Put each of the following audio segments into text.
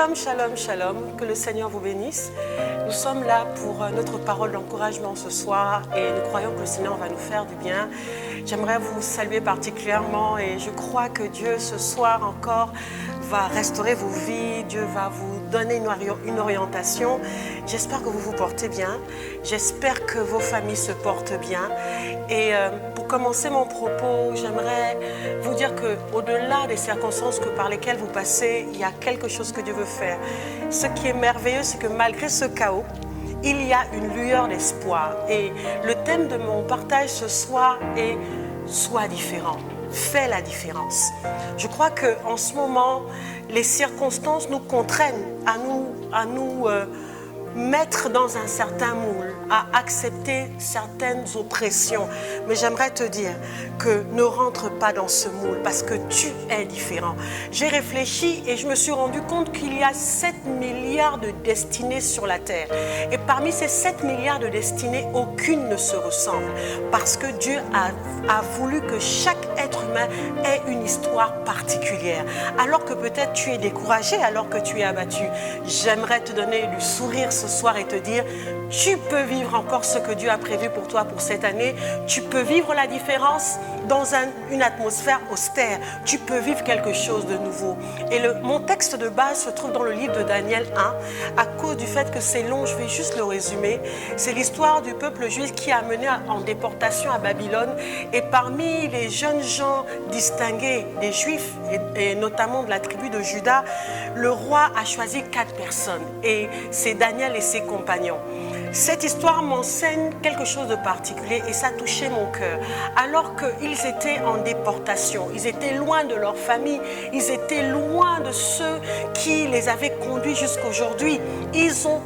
Shalom, shalom, shalom, que le Seigneur vous bénisse. Nous sommes là pour notre parole d'encouragement ce soir et nous croyons que le Seigneur va nous faire du bien. J'aimerais vous saluer particulièrement et je crois que Dieu ce soir encore va restaurer vos vies, Dieu va vous donner une orientation. J'espère que vous vous portez bien, j'espère que vos familles se portent bien. Et pour commencer mon propos, j'aimerais vous dire qu'au-delà des circonstances par lesquelles vous passez, il y a quelque chose que Dieu veut faire. Ce qui est merveilleux, c'est que malgré ce chaos, il y a une lueur d'espoir. Et le thème de mon partage ce soir est « Sois différent ». Fais la différence. Je crois qu'en ce moment, les circonstances nous contraignent à nous mettre dans un certain moule, à accepter certaines oppressions. Mais j'aimerais te dire que ne rentre pas dans ce moule parce que tu es différent. J'ai réfléchi et je me suis rendu compte qu'il y a 7 milliards de destinées sur la terre. Et parmi ces 7 milliards de destinées, aucune ne se ressemble parce que Dieu a voulu que chaque être humain ait une histoire particulière. Alors que peut-être tu es découragé, alors que tu es abattu, j'aimerais te donner du sourire ce soir et te dire, tu peux vivre encore ce que Dieu a prévu pour toi pour cette année. Tu peux vivre la différence dans une atmosphère austère. Tu peux vivre quelque chose de nouveau. Et mon texte de base se trouve dans le livre de Daniel 1. À cause du fait que c'est long, je vais juste le résumer. C'est l'histoire du peuple juif qui a mené en déportation à Babylone. Et parmi les jeunes gens distingués des Juifs, et notamment de la tribu de Juda, le roi a choisi 4 personnes. Et c'est Daniel et ses compagnons. Cette histoire m'enseigne quelque chose de particulier et ça a touché mon cœur. Alors qu'ils étaient en déportation, ils étaient loin de leur famille, ils étaient loin de ceux qui les avaient conduits jusqu'aujourd'hui. Ils ont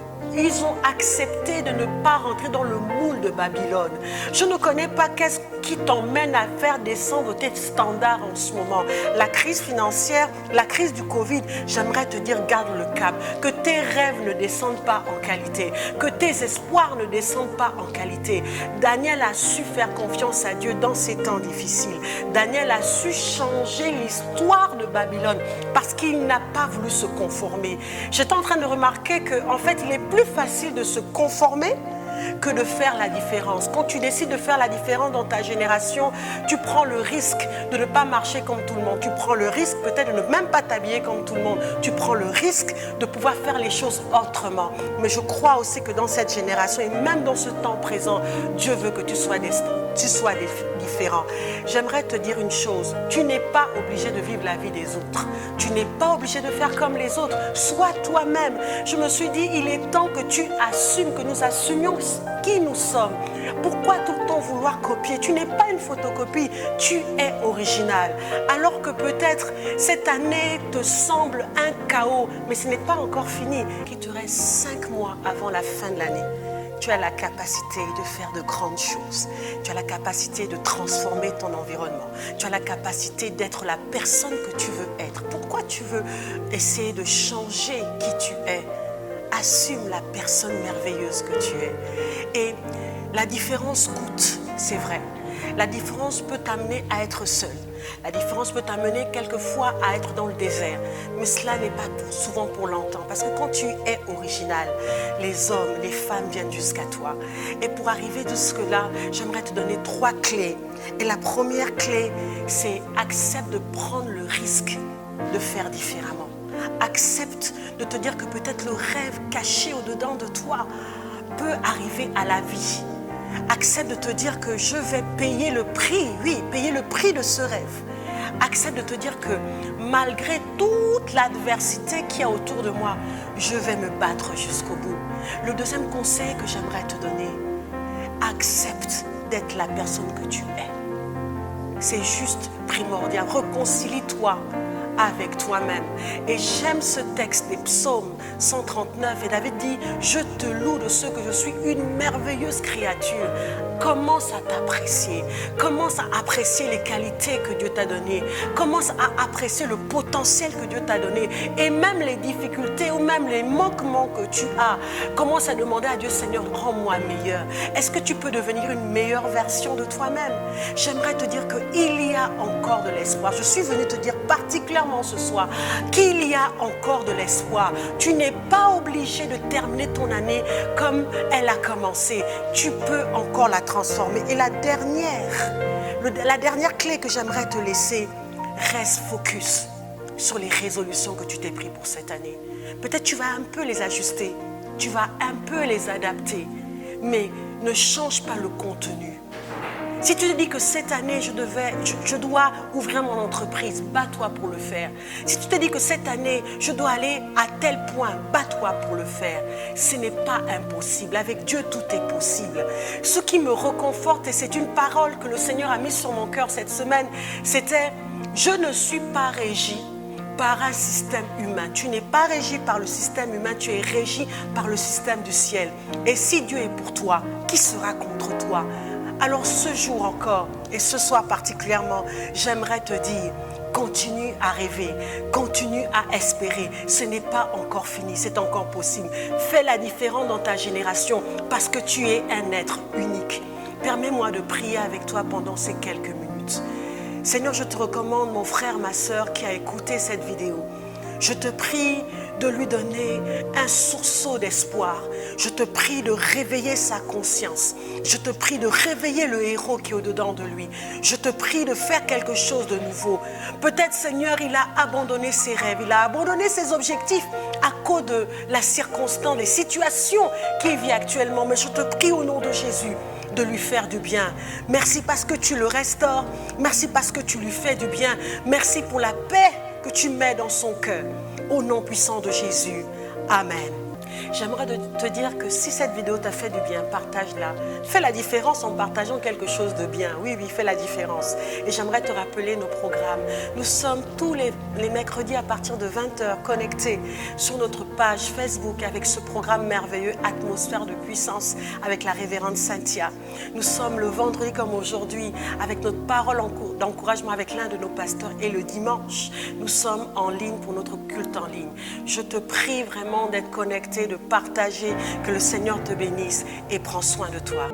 accepté de ne pas rentrer dans le moule de Babylone. Je ne connais pas qu'est-ce qui t'emmène à faire descendre tes standards en ce moment. La crise financière, la crise du Covid, j'aimerais te dire, garde le cap. Que tes rêves ne descendent pas en qualité. Que tes espoirs ne descendent pas en qualité. Daniel a su faire confiance à Dieu dans ces temps difficiles. Daniel a su changer l'histoire de Babylone parce qu'il n'a pas voulu se conformer. J'étais en train de remarquer qu'en fait, il est plus facile de se conformer que de faire la différence. Quand tu décides de faire la différence dans ta génération, tu prends le risque de ne pas marcher comme tout le monde. Tu prends le risque peut-être de ne même pas t'habiller comme tout le monde. Tu prends le risque de pouvoir faire les choses autrement. Mais je crois aussi que dans cette génération et même dans ce temps présent, Dieu veut que tu sois différent. J'aimerais te dire une chose. Tu n'es pas obligé de vivre la vie des autres. Tu n'es pas obligé de faire comme les autres. Sois toi-même. Je me suis dit, il est temps que tu assumes, que nous assumions qui nous sommes. Pourquoi tout le temps vouloir copier? Tu n'es pas une photocopie, tu es original. Alors que peut-être cette année te semble un chaos, mais ce n'est pas encore fini. Il te reste 5 mois avant la fin de l'année. Tu as la capacité de faire de grandes choses. Tu as la capacité de transformer ton environnement. Tu as la capacité d'être la personne que tu veux être. Pourquoi tu veux essayer de changer qui tu es? Assume la personne merveilleuse que tu es. Et la différence coûte, c'est vrai. La différence peut t'amener à être seul. La différence peut t'amener quelquefois à être dans le désert. Mais cela n'est pas souvent pour longtemps. Parce que quand tu es original, les hommes, les femmes viennent jusqu'à toi. Et pour arriver jusque-là, j'aimerais te donner 3 clés. Et la première clé, c'est accepte de prendre le risque de faire différemment. Accepte de te dire que peut-être le rêve caché au-dedans de toi peut arriver à la vie. Accepte de te dire que je vais payer le prix, oui, payer le prix de ce rêve. Accepte de te dire que malgré toute l'adversité qu'il y a autour de moi, je vais me battre jusqu'au bout. Le deuxième conseil que j'aimerais te donner, accepte d'être la personne que tu es. C'est juste primordial. Réconcilie-toi avec toi-même. Et j'aime ce texte des psaumes 139 et David dit, je te loue de ce que je suis une merveilleuse créature. Commence à t'apprécier, commence à apprécier les qualités que Dieu t'a données, commence à apprécier le potentiel potentiel que Dieu t'a donné. Et même les difficultés ou même les manquements que tu as, commence à demander à Dieu, Seigneur, rends-moi meilleur. Est-ce que tu peux devenir une meilleure version de toi-même? J'aimerais te dire qu'il y a encore de l'espoir. Je suis venue te dire particulièrement ce soir qu'il y a encore de l'espoir. Tu n'es pas obligé de terminer ton année comme elle a commencé. Tu peux encore la transformer. Et la dernière clé que j'aimerais te laisser, reste focus sur les résolutions que tu t'es prises pour cette année. Peut-être tu vas un peu les ajuster, tu vas un peu les adapter, mais ne change pas le contenu. Si tu te dis que cette année, je dois ouvrir mon entreprise, bats-toi pour le faire. Si tu te dis que cette année, je dois aller à tel point, bats-toi pour le faire. Ce n'est pas impossible. Avec Dieu, tout est possible. Ce qui me réconforte, et c'est une parole que le Seigneur a mise sur mon cœur cette semaine, c'était « Je ne suis pas régi par un système humain. Tu n'es pas régi par le système humain, tu es régi par le système du ciel. Et si Dieu est pour toi, qui sera contre toi ?» Alors ce jour encore, et ce soir particulièrement, j'aimerais te dire, continue à rêver, continue à espérer. Ce n'est pas encore fini, c'est encore possible. Fais la différence dans ta génération parce que tu es un être unique. Permets-moi de prier avec toi pendant ces quelques minutes. Seigneur, je te recommande mon frère, ma sœur qui a écouté cette vidéo. Je te prie de lui donner un sursaut d'espoir. Je te prie de réveiller sa conscience. Je te prie de réveiller le héros qui est au-dedans de lui. Je te prie de faire quelque chose de nouveau. Peut-être, Seigneur, il a abandonné ses rêves, il a abandonné ses objectifs à cause de la circonstance, des situations qu'il vit actuellement. Mais je te prie au nom de Jésus de lui faire du bien. Merci parce que tu le restaures. Merci parce que tu lui fais du bien. Merci pour la paix que tu mets dans son cœur. Au nom puissant de Jésus. Amen. J'aimerais te dire que si cette vidéo t'a fait du bien, partage-la. Fais la différence en partageant quelque chose de bien. Oui, fais la différence. Et j'aimerais te rappeler nos programmes. Nous sommes tous les mercredis à partir de 20h connectés sur notre page Facebook avec ce programme merveilleux Atmosphère de puissance avec la révérende Cynthia. Nous sommes le vendredi comme aujourd'hui avec notre parole d'encouragement avec l'un de nos pasteurs. Et le dimanche, nous sommes en ligne pour notre culte en ligne. Je te prie vraiment d'être connecté, de partager, que le Seigneur te bénisse et prends soin de toi.